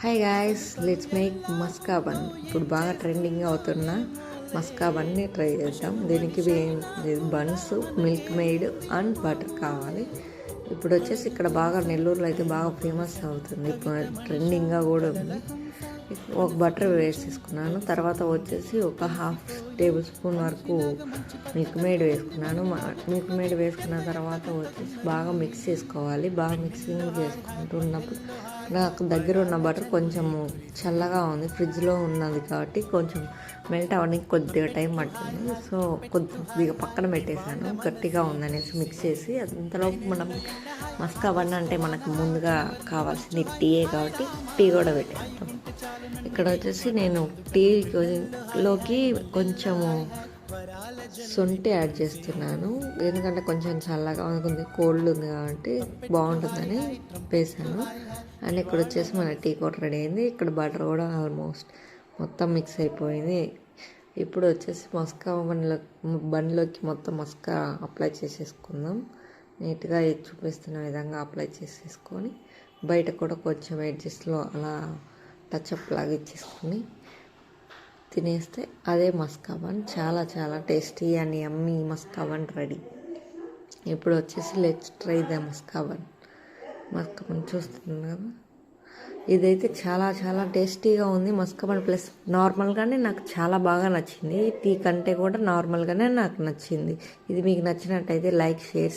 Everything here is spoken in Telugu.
Hi guys, let's make maska bun. ఇప్పుడు బాగా ట్రెండింగ్ అవుతున్న మస్కా బన్ని ట్రై చేద్దాం. దీనికి buns, milkmaid and butter కావాలి. ఇప్పుడు వచ్చేసి ఇక్కడ బాగా నెల్లూరులో అయితే బాగా ఫేమస్ అవుతుంది, ఇప్పుడు ట్రెండింగ్గా కూడా ఉంది. ఒక బటర్ వేసేసుకున్నాను. తర్వాత వచ్చేసి ఒక హాఫ్ టేబుల్ స్పూన్ వరకు మిల్క్ మేడ్ వేసుకున్నాను. మిల్క్ మేడ్ వేసుకున్న తర్వాత వచ్చేసి బాగా మిక్స్ చేసుకోవాలి. బాగా మిక్సింగ్ చేసుకుంటున్నప్పుడు నాకు దగ్గర ఉన్న బటర్ కొంచెము చల్లగా ఉంది, ఫ్రిడ్జ్లో ఉన్నది కాబట్టి కొంచెం మెల్ట్ అవ్వడానికి కొద్దిగా టైం పడుతుంది. సో కొద్దిగా పక్కన పెట్టేశాను, గట్టిగా ఉందనేసి మిక్స్ చేసి. అంతలో మనం మస్కా బన్ అంటే మనకు ముందుగా కావాల్సింది టీయే కాబట్టి టీ కూడా పెట్టేస్తాం. ఇక్కడ వచ్చేసి నేను టీలోకి కొంచెము శొంఠి యాడ్ చేస్తున్నాను, ఎందుకంటే కొంచెం చల్లగా ఉంది, కోల్డ్ ఉంది కాబట్టి బాగుంటుందని వేసాను. అండ్ ఇక్కడ వచ్చేసి మన టీ కూడా రెడీ అయింది. ఇక్కడ బటర్ కూడా ఆల్మోస్ట్ మొత్తం మిక్స్ అయిపోయింది. ఇప్పుడు వచ్చేసి మస్కా బన్లోకి మొత్తం మస్కా అప్లై చేసేసుకుందాం. నీట్గా చూపిస్తున్న విధంగా అప్లై చేసేసుకొని బయట కూడా కొంచెం ఎడ్జెస్లో అలా టచ్అప్ లాగా ఇచ్చేసుకొని తినేస్తే అదే మస్కా బన్. చాలా చాలా tasty and yummy maska bun ready. ఇప్పుడు వచ్చేసి let's try the maska bun. Maska bun చూస్తుంది కదా, ఇదైతే చాలా చాలా టేస్టీగా ఉంది. మస్కా బన్ ప్లస్ నార్మల్గానే నాకు చాలా బాగా నచ్చింది. టీ కంటే కూడా నార్మల్గానే నాకు నచ్చింది. ఇది మీకు నచ్చినట్టయితే లైక్, షేర్,